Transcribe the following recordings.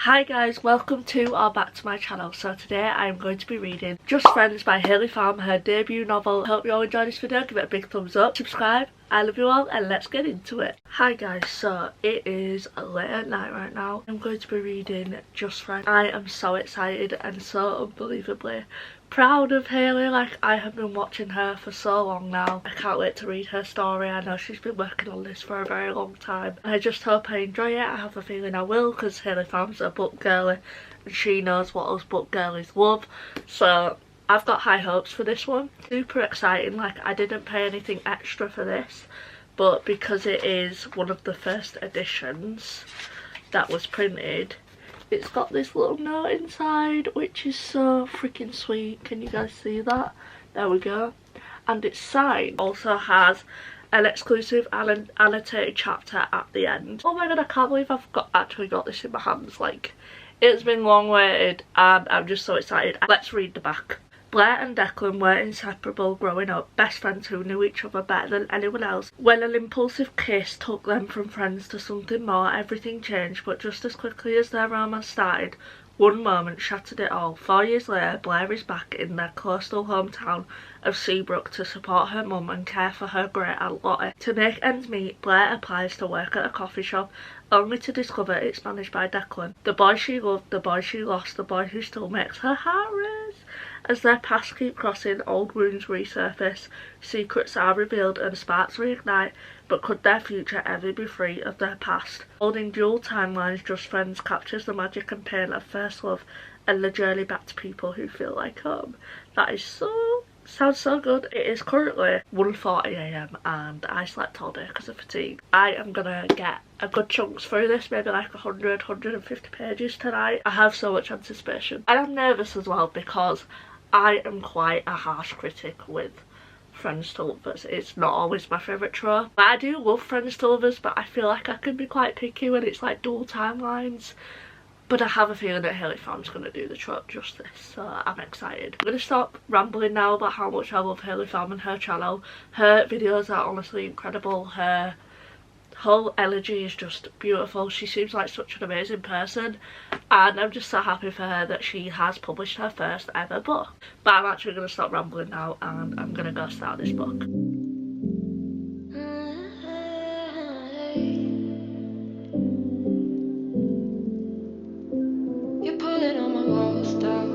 Hi guys, welcome to or back to my channel. So today I'm going to be reading Just Friends by Phams, her debut novel. Hope you all enjoy this video, give it a big thumbs up, subscribe, I love you all, and let's get into it. Hi guys, so it is late at night right now. I'm going to be reading Just Friends. I am so excited and so unbelievably proud of Hayley. Like, I have been watching her for so long now. I can't wait to read her story. I know she's been working on this for a very long time. I just hope I enjoy it. I have a feeling I will, because Hayley Phams is a book girly and she knows what us book girlies love. So I've got high hopes for this one. Super exciting. Like, I didn't pay anything extra for this, but because it is one of the first editions that was printed, it's got this little note inside, which is so freaking sweet. Can you guys see that? There we go. And it's signed. Also has an exclusive annotated chapter at the end. Oh my god, I can't believe I've actually got this in my hands. Like, it's been long waited and I'm just so excited. Let's read the back. Blair and Declan were inseparable growing up, best friends who knew each other better than anyone else. When an impulsive kiss took them from friends to something more, everything changed, but just as quickly as their romance started, one moment shattered it all. 4 years later, Blair is back in their coastal hometown of Seabrook to support her mum and care for her great aunt Lottie. To make ends meet, Blair applies to work at a coffee shop, only to discover it's managed by Declan. The boy she loved, the boy she lost, the boy who still makes her heart race. As their paths keep crossing, old wounds resurface, secrets are revealed and sparks reignite, but could their future ever be free of their past? Holding dual timelines, Just Friends captures the magic and pain of first love and the journey back to people who feel like home. That is sounds so good. It is currently 1:40 AM and I slept all day because of fatigue. I am gonna get a good chunks through this, maybe like 150 pages tonight. I have so much anticipation. And I'm nervous as well because I am quite a harsh critic with Friends to Lovers. It's not always my favourite trope. I do love Friends to Lovers, but I feel like I can be quite picky when it's like dual timelines. But I have a feeling that Hayley Phams is going to do the trope justice, so I'm excited. I'm going to stop rambling now about how much I love Hayley Phams and her channel. Her videos are honestly incredible. Her whole elegy is just beautiful. She seems like such an amazing person, and I'm just so happy for her that she has published her first ever book. But I'm actually going to stop rambling now and I'm going to go start this book. You're pulling on my walls down.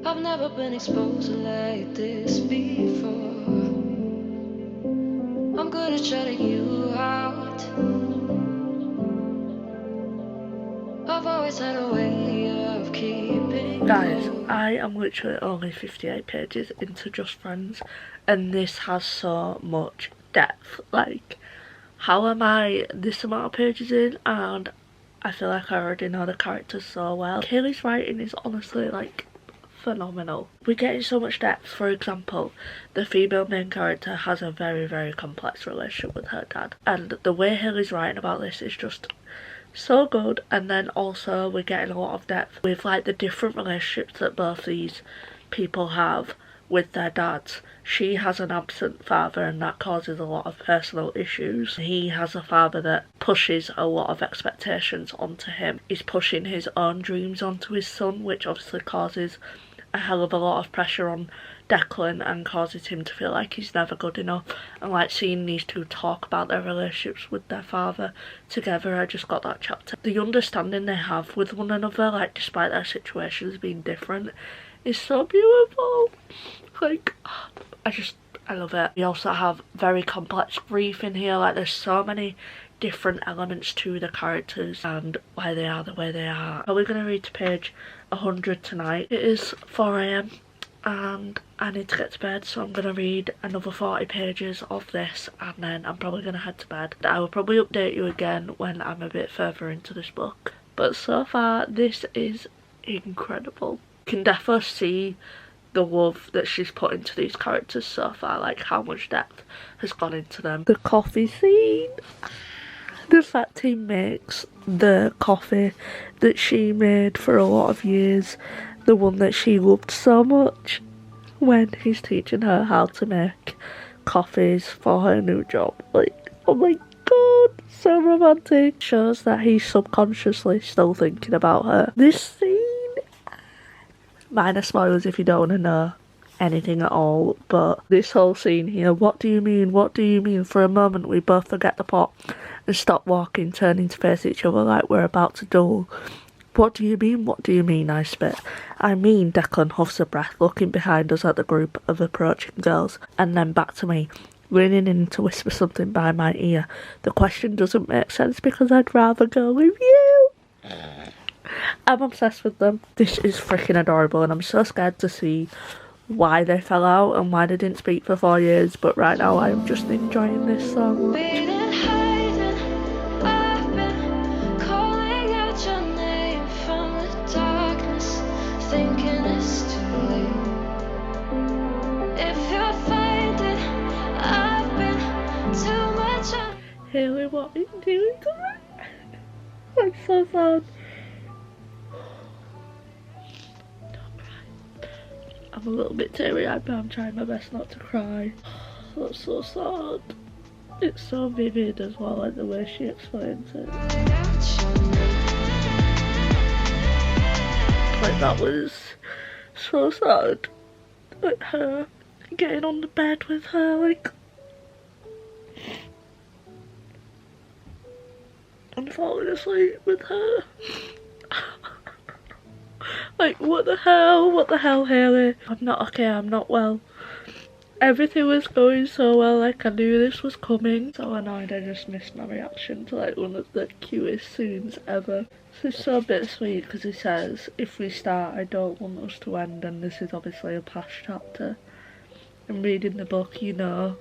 I've never been exposed like this before. I'm good at shutting you out. I've always had a way of keeping. Guys, I am literally only 58 pages into Just Friends and this has so much depth. Like, how am I this amount of pages in and I feel like I already know the characters so well. Hayley's writing is honestly like phenomenal. We're getting so much depth. For example, the female main character has a very complex relationship with her dad, and the way Hayley's writing about this is just so good. And then also we're getting a lot of depth with like the different relationships that both these people have with their dads. She has an absent father and that causes a lot of personal issues. He has a father that pushes a lot of expectations onto him. He's pushing his own dreams onto his son, which obviously causes a hell of a lot of pressure on Declan and causes him to feel like he's never good enough. And like seeing these two talk about their relationships with their father together, I just got that chapter. The understanding they have with one another, like despite their situations being different, is so beautiful. Like, I love it. We also have very complex grief in here. Like, there's so many different elements to the characters and why they are the way they are. We're going to read to page 100 tonight. It is 4 AM and I need to get to bed, so I'm going to read another 40 pages of this and then I'm probably going to head to bed. I will probably update you again when I'm a bit further into this book. But so far, this is incredible. You can definitely see the love that she's put into these characters so far, like how much depth has gone into them. The coffee scene. The fact he makes the coffee that she made for a lot of years, the one that she loved so much, when he's teaching her how to make coffees for her new job. Like, oh my god, So romantic. Shows that he's subconsciously still thinking about her. This scene, minor spoilers if you don't want to know anything at all, but this whole scene here, what do you mean, what do you mean? For a moment we both forget the plot and stop walking, turning to face each other like we're about to duel. What do you mean, what do you mean, I spit. I mean, Declan huffs a breath, looking behind us at the group of approaching girls, and then back to me, leaning in to whisper something by my ear. The question doesn't make sense because I'd rather go with you. I'm obsessed with them. This is freaking adorable, and I'm so scared to see why they fell out and why they didn't speak for 4 years, but right now I'm just enjoying this so much. Haley, what are you doing to me? I'm so sad. Don't cry. I'm a little bit teary-eyed, but I'm trying my best not to cry. That's so sad. It's so vivid as well, like the way she explains it. Like, that was so sad. Like her getting on the bed with her, like, and falling asleep with her. Like, what the hell, Haley? I'm not okay, I'm not well. Everything was going so well, like I knew this was coming. So annoyed I just missed my reaction to like one of the cutest scenes ever. This is so bittersweet because he says, if we start, I don't want us to end, and this is obviously a past chapter. And reading the book, you know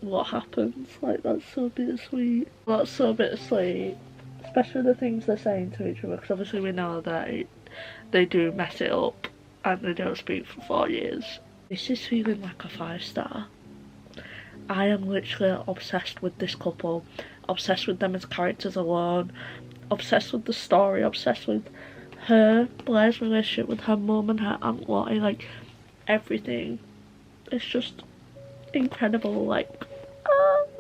what happens. Like, that's so bittersweet. That's so bittersweet. Especially the things they're saying to each other, because obviously we know that they do mess it up and they don't speak for 4 years. This is feeling like a 5-star. I am literally obsessed with this couple, obsessed with them as characters alone, obsessed with the story, obsessed with her, Blair's relationship with her mum and her Aunt Lottie, like everything. It's just incredible. Like,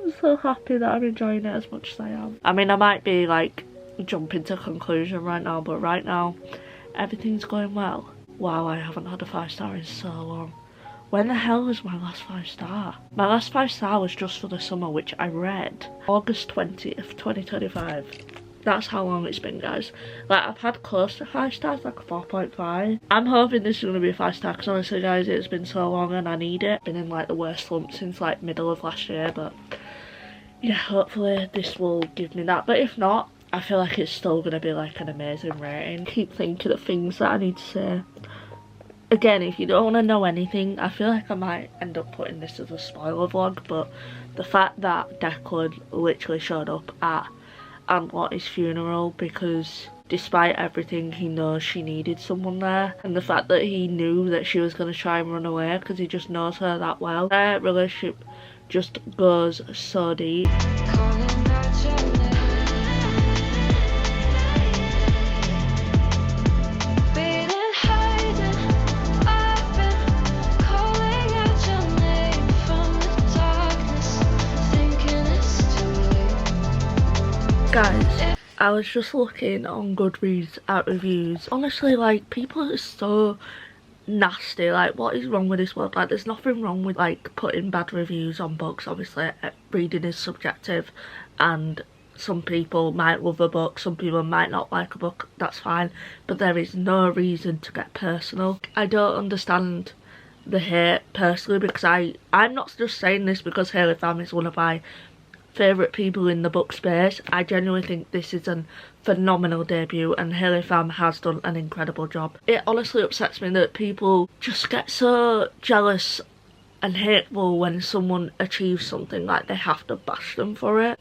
I'm so happy that I'm enjoying it as much as I am. I mean, I might be like jumping to conclusion right now, but right now everything's going well. Wow, I haven't had a 5-star in so long. When the hell was my last 5-star? My last 5-star was just for the summer, which I read August 20th, 2025. That's how long it's been, guys. Like, I've had close to 5 stars, like a 4.5. I'm hoping this is going to be a 5-star, because honestly, guys, it's been so long and I need it. Been in like the worst slump since like middle of last year, but yeah, hopefully this will give me that. But if not, I feel like it's still going to be like an amazing rating. Keep thinking of things that I need to say. Again, if you don't want to know anything, I feel like I might end up putting this as a spoiler vlog, but the fact that Declan literally showed up at Aunt Lottie's funeral, because despite everything he knows she needed someone there, and the fact that he knew that she was going to try and run away because he just knows her that well, their relationship just goes so deep. Guys, I was just looking on Goodreads at reviews. Honestly, like, people are so nasty. Like, what is wrong with this world? Like, there's nothing wrong with like putting bad reviews on books. Obviously, reading is subjective, and some people might love a book, some people might not like a book. That's fine, but there is no reason to get personal. I don't understand the hate personally, because I'm not just saying this because Haley Pham is one of my favourite people in the book space. I genuinely think this is a phenomenal debut, and Haley Pham has done an incredible job. It honestly upsets me that people just get so jealous and hateful when someone achieves something, like they have to bash them for it.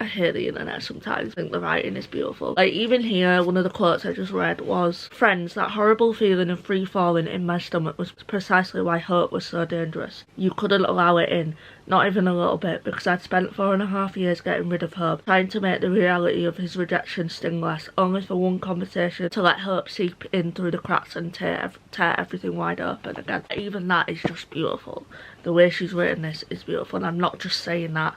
I hate the internet sometimes. I think the writing is beautiful. Like, even here, one of the quotes I just read was, "Friends, that horrible feeling of free falling in my stomach was precisely why hope was so dangerous. You couldn't allow it in, not even a little bit, because I'd spent 4.5 years getting rid of hope, trying to make the reality of his rejection sting less, only for one conversation to let hope seep in through the cracks and tear everything wide open again." Even that is just beautiful. The way she's written this is beautiful, and I'm not just saying that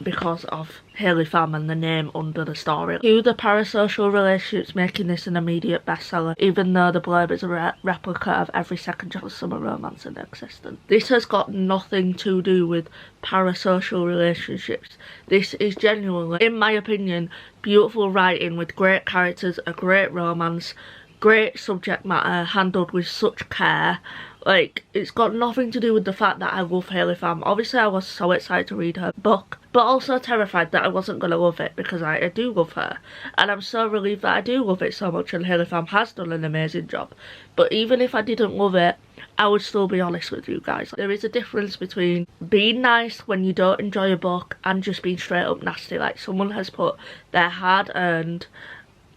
because of Hayley Pham and the name under the story. To the parasocial relationships, making this an immediate bestseller, even though the blurb is a replica of every second John summer romance in existence. This has got nothing to do with parasocial relationships. This is genuinely, in my opinion, beautiful writing with great characters, a great romance, great subject matter handled with such care. Like, it's got nothing to do with the fact that I love Hayley Pham. Obviously, I was so excited to read her book, but also terrified that I wasn't going to love it, because I do love her. And I'm so relieved that I do love it so much, and Hayley Pham has done an amazing job. But even if I didn't love it, I would still be honest with you guys. There is a difference between being nice when you don't enjoy a book and just being straight up nasty. Like, someone has put their hard-earned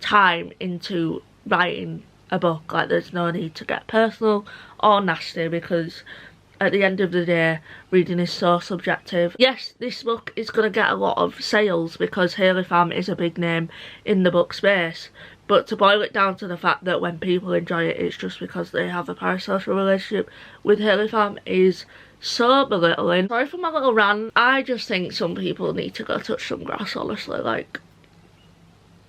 time into writing a book. Like, there's no need to get personal or nasty, because at the end of the day, reading is so subjective. Yes, this book is going to get a lot of sales because Hayley Pham is a big name in the book space, but to boil it down to the fact that when people enjoy it, it's just because they have a parasocial relationship with Hayley Pham is so belittling. Sorry for my little rant. I just think some people need to go touch some grass, honestly. Like,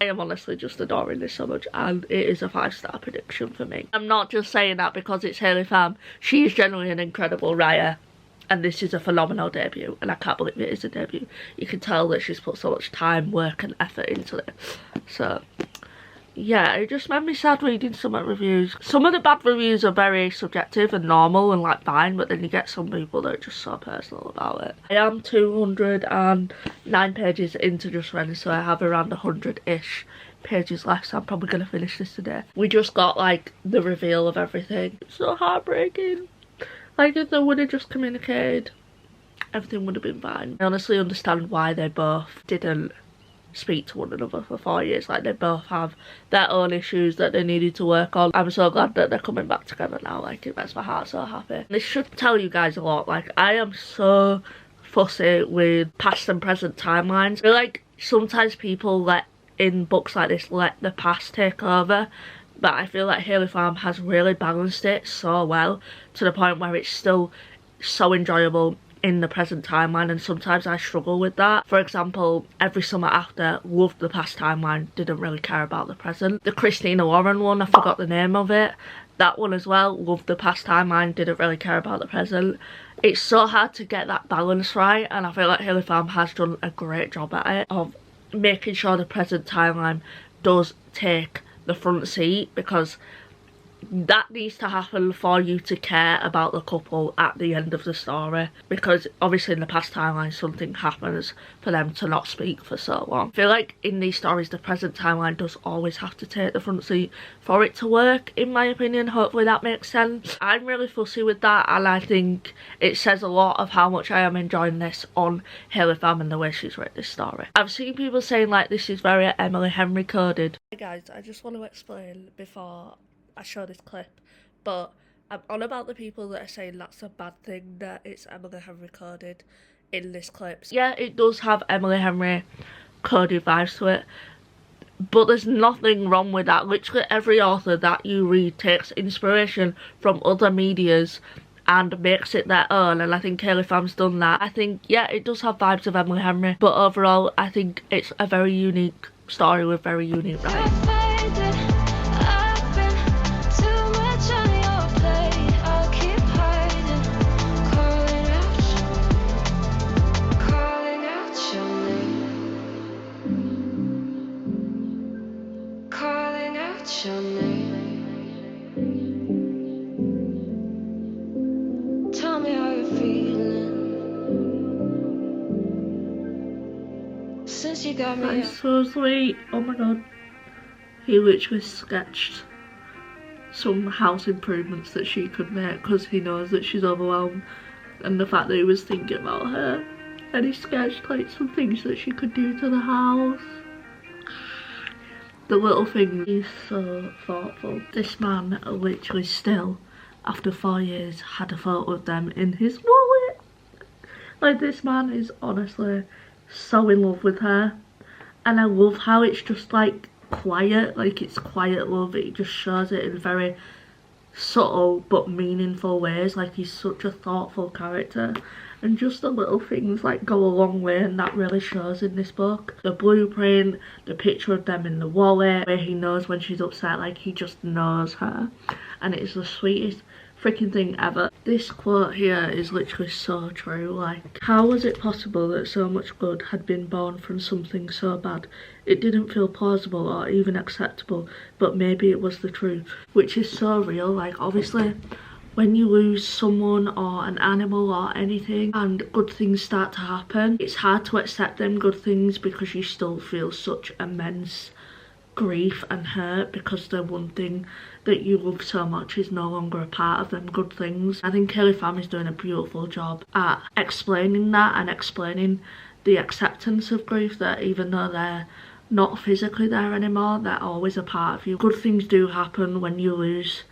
I am honestly just adoring this so much, and it is a 5-star prediction for me. I'm not just saying that because it's Hayley Pham. She is generally an incredible writer, and this is a phenomenal debut, and I can't believe it is a debut. You can tell that she's put so much time, work and effort into it. So yeah, it just made me sad reading some of the reviews. Some of the bad reviews are very subjective and normal and like fine, but then you get some people that are just so personal about it. I am 209 pages into Just Friends, so I have around 100-ish pages left, so I'm probably going to finish this today. We just got like the reveal of everything. It's so heartbreaking. Like, if they would have just communicated, everything would have been fine. I honestly understand why they both didn't speak to one another for 4 years. Like, they both have their own issues that they needed to work on. I'm so glad that they're coming back together now. Like, it makes my heart so happy. This should tell you guys a lot. Like, I am so fussy with past and present timelines. I feel like sometimes people in books like this let the past take over, but I feel like Hayley Pham has really balanced it so well, to the point where it's still so enjoyable in the present timeline, and sometimes I struggle with that. For example, Every Summer After, loved the past timeline, didn't really care about the present. The Christina Lauren one, I forgot the name of it, that one as well, loved the past timeline, didn't really care about the present. It's so hard to get that balance right, and I feel like Hayley Pham has done a great job at it, of making sure the present timeline does take the front seat, because that needs to happen for you to care about the couple at the end of the story, because obviously in the past timeline something happens for them to not speak for so long. I feel like in these stories the present timeline does always have to take the front seat for it to work, in my opinion. Hopefully that makes sense. I'm really fussy with that, and I think it says a lot of how much I am enjoying this on Hayley Pham and the way she's written this story. I've seen people saying like this is very Emily Henry coded. Hey guys, I just want to explain before I show this clip, but I'm on about the people that are saying that's a bad thing that it's Emily Henry coded in this clip. Yeah, it does have Emily Henry coded vibes to it, but there's nothing wrong with that. Literally every author that you read takes inspiration from other medias and makes it their own, and I think Hayley Pham's done that. I think, yeah, it does have vibes of Emily Henry, but overall I think it's a very unique story with very unique writing. Tell me how you're feeling since you got me. That's so sweet. Oh my god. He literally sketched some house improvements that she could make because he knows that she's overwhelmed, and the fact that he was thinking about her, and he sketched like some things that she could do to the house. The little thing is so thoughtful. This man literally still, after 4 years, had a photo of them in his wallet. Like, this man is honestly so in love with her, and I love how it's just like quiet, like it's quiet love. It just shows it in very subtle but meaningful ways. Like, he's such a thoughtful character, and just the little things like go a long way, and that really shows in this book. The blueprint, the picture of them in the wallet, where he knows when she's upset, like he just knows her, and it is the sweetest freaking thing ever. This quote here is literally so true. Like, how was it possible that so much good had been born from something so bad? It didn't feel plausible or even acceptable, but maybe it was the truth. Which is so real. Like, obviously when you lose someone or an animal or anything and good things start to happen, it's hard to accept them good things because you still feel such immense grief and hurt because the one thing that you love so much is no longer a part of them good things. I think Phams is doing a beautiful job at explaining that and explaining the acceptance of grief, that even though they're not physically there anymore, they're always a part of you. Good things do happen when you lose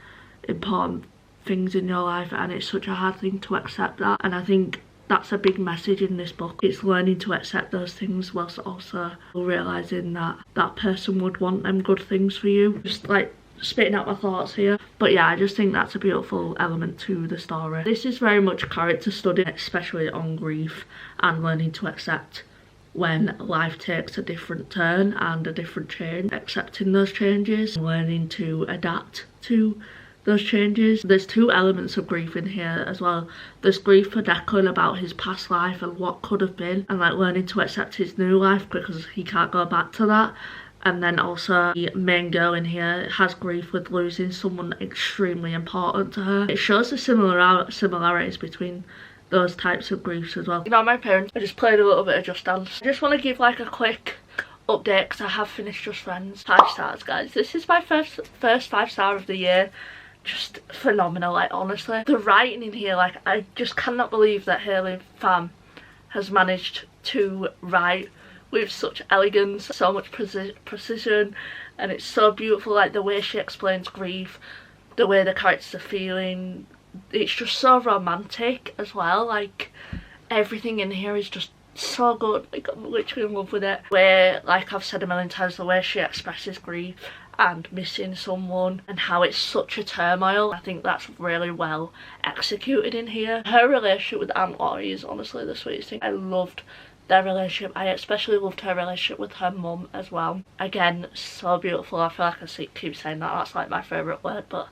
important things in your life, and it's such a hard thing to accept that, and I think that's a big message in this book. It's learning to accept those things whilst also realising that that person would want them good things for you. Just like spitting out my thoughts here, but yeah, I just think that's a beautiful element to the story. This is very much character study, especially on grief and learning to accept when life takes a different turn and a different change, accepting those changes, learning to adapt to those changes. There's two elements of grief in here as well. There's grief for Declan about his past life and what could have been, and like learning to accept his new life because he can't go back to that. And then also the main girl in here has grief with losing someone extremely important to her. It shows the similarities between those types of griefs as well. You know, my parents, I just played a little bit of Just Dance. I just want to give like a quick update because I have finished Just Friends. 5 stars, guys. This is my first 5-star of the year. Just phenomenal, like, honestly. The writing in here, like, I just cannot believe that Phams has managed to write with such elegance, so much precision, and it's so beautiful. Like, the way she explains grief, the way the characters are feeling, it's just so romantic as well. Like, everything in here is just so good. Like, I'm literally in love with it. Where, like I've said a million times, the way she expresses grief and missing someone and how it's such a turmoil, I think that's really well executed in here. Her relationship with Aunt Lottie is honestly the sweetest thing. I loved their relationship. I especially loved her relationship with her mum as well. Again, so beautiful. I feel like I keep saying that, that's like my favourite word, but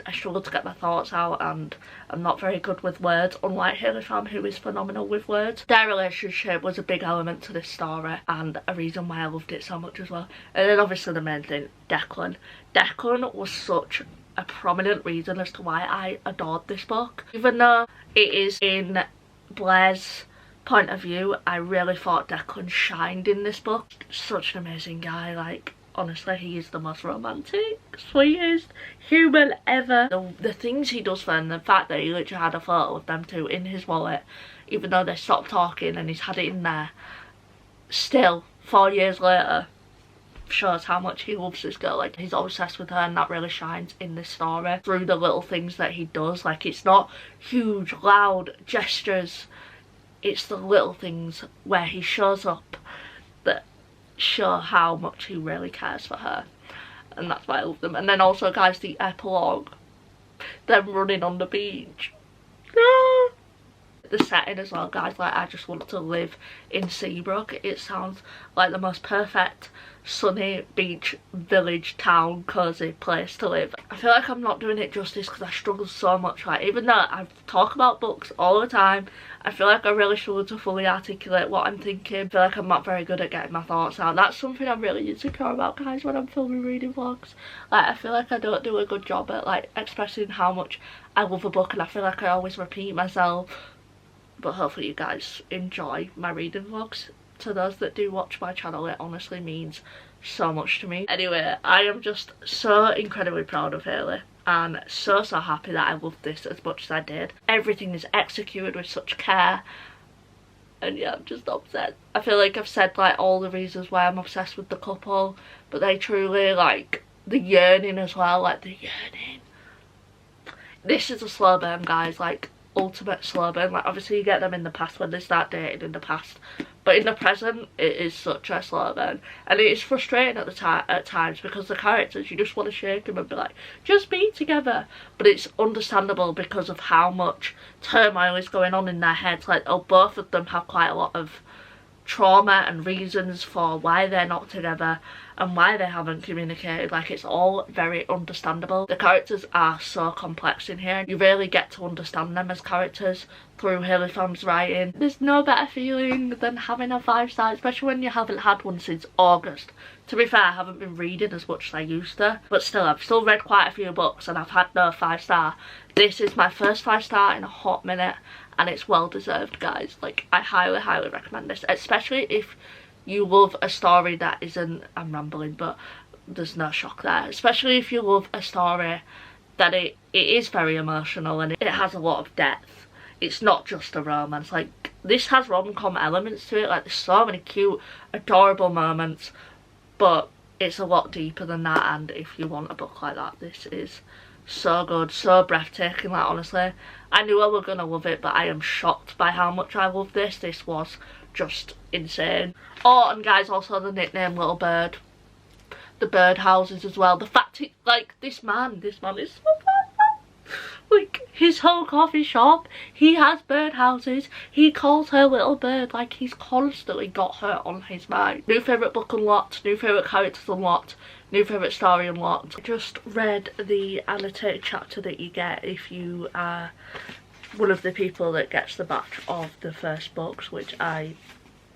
I struggle to get my thoughts out and I'm not very good with words, unlike Phams, who is phenomenal with words. Their relationship was a big element to this story and a reason why I loved it so much as well. And then obviously the main thing, Declan. Declan was such a prominent reason as to why I adored this book. Even though it is in Blair's point of view, I really thought Declan shined in this book. Such an amazing guy, like, honestly, he is the most romantic, sweetest human ever. The things he does for them, the fact that he literally had a photo of them two in his wallet, even though they stopped talking and he's had it in there, still, 4 years later, shows how much he loves this girl. Like, he's obsessed with her, and that really shines in this story through the little things that he does. Like, it's not huge, loud gestures, it's the little things where he shows up that show how much he really cares for her, and that's why I love them. And then also, guys, the epilogue, them running on the beach, the setting as well, guys. Like, I just want to live in Seabrook. It sounds like the most perfect sunny beach village town cozy place to live. I feel like I'm not doing it justice because I struggle so much. Like, even though I talk about books all the time, I feel like I really struggle to fully articulate what I'm thinking. I feel like I'm not very good at getting my thoughts out. That's something I'm really insecure about, guys, when I'm filming reading vlogs. Like, I feel like I don't do a good job at like expressing how much I love a book, and I feel like I always repeat myself. But hopefully you guys enjoy my reading vlogs. To those that do watch my channel, it honestly means so much to me. Anyway, I am just so incredibly proud of Hayley, and so happy that I loved this as much as I did. Everything is executed with such care, and yeah, I'm just obsessed. I feel like I've said like all the reasons why I'm obsessed with the couple, but they truly, like, the yearning as well, like the yearning. This is a slow burn, guys. Like, ultimate slow burn. Like obviously you get them in the past when they start dating in the past, but in the present it is such a slow burn, and it is frustrating at times because the characters, you just want to shake them and be like, just be together. But it's understandable because of how much turmoil is going on in their heads. Like both of them have quite a lot of trauma and reasons for why they're not together and why they haven't communicated. Like it's all very understandable. The characters are so complex in here. You really get to understand them as characters through Hayley Phams' writing. There's no better feeling than having a 5-star, especially when you haven't had one since August. To be fair, I haven't been reading as much as I used to, but still I've still read quite a few books and I've had no 5-star. This is my first 5-star in a hot minute, and it's well deserved, guys. Like I highly recommend this, especially if you love a story that isn't, I'm rambling but there's no shock there, especially if you love a story that it is very emotional and it has a lot of depth. It's not just a romance. Like this has rom-com elements to it, like there's so many cute adorable moments, but it's a lot deeper than that. And if you want a book like that, this is so good, so breathtaking. Like honestly, I knew I was gonna love it, but I am shocked by how much I love this. This was just insane. Oh, and guys, also the nickname Little Bird, the bird houses as well. The fact it, like this man is so bad. Like his whole coffee shop, he has bird houses. He calls her Little Bird. Like he's constantly got her on his mind. New favourite book unlocked, new favourite characters unlocked, new favourite story unlocked. I just read the annotated chapter that you get if you are one of the people that gets the batch of the first books, which I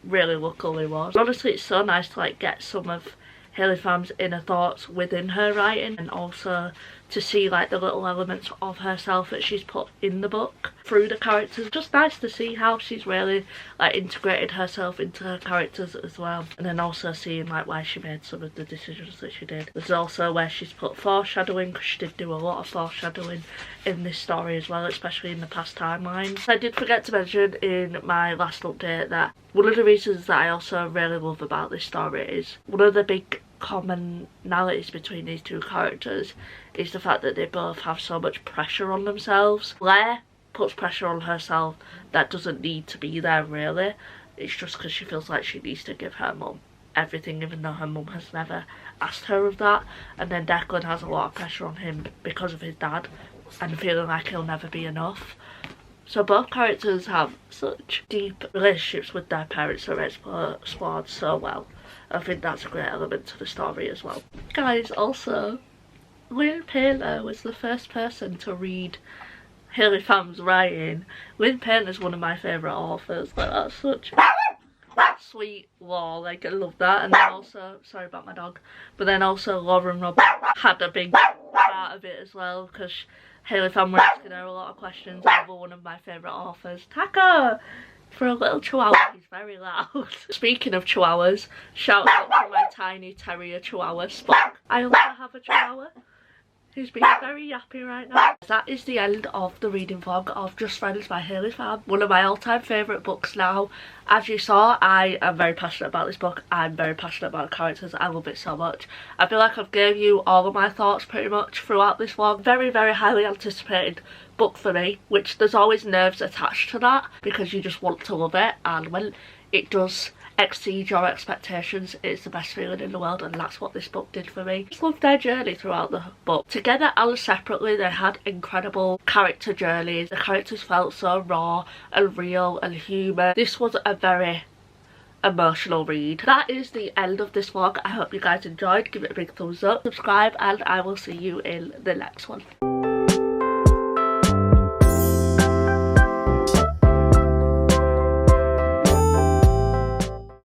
really luckily was. Honestly, it's so nice to like get some of Hayley Phams' inner thoughts within her writing, and also to see like the little elements of herself that she's put in the book through the characters. Just nice to see how she's really like integrated herself into her characters as well, and then also seeing like why she made some of the decisions that she did. There's also where she's put foreshadowing, because she did do a lot of foreshadowing in this story as well, especially in the past timelines. I did forget to mention in my last update that one of the reasons that I also really love about this story is one of the big commonalities between these two characters is the fact that they both have so much pressure on themselves. Blair puts pressure on herself that doesn't need to be there really. It's just because she feels like she needs to give her mum everything, even though her mum has never asked her of that. And then Declan has a lot of pressure on him because of his dad and feeling like he'll never be enough. So both characters have such deep relationships with their parents that are explored so well. I think that's a great element to the story as well. Guys, also, Lynn Painter was the first person to read Hayley Phams' writing. Lynn Painter is one of my favourite authors. Like that's such sweet lore, like I love that. And then also, sorry about my dog, but then also Lauren Roberts had a big part of it as well, because Hayley Phams was asking her a lot of questions over one of my favourite authors, Taco! For a little chihuahua, he's very loud. Speaking of chihuahuas, shout out to my tiny terrier chihuahua, Spock. I also have a chihuahua who's being very yappy right now. That is the end of the reading vlog of Just Friends by Hayley Phams. One of my all-time favourite books now. As you saw, I am very passionate about this book. I'm very passionate about the characters. I love it so much. I feel like I've gave you all of my thoughts pretty much throughout this vlog. Very, very highly anticipated book for me, which there's always nerves attached to that because you just want to love it, and when it does exceed your expectations, it's the best feeling in the world, and that's what this book did for me. I just loved their journey throughout the book. Together and separately, they had incredible character journeys. The characters felt so raw and real and human. This was a very emotional read. That is the end of this vlog. I hope you guys enjoyed. Give it a big thumbs up, subscribe, and I will see you in the next one.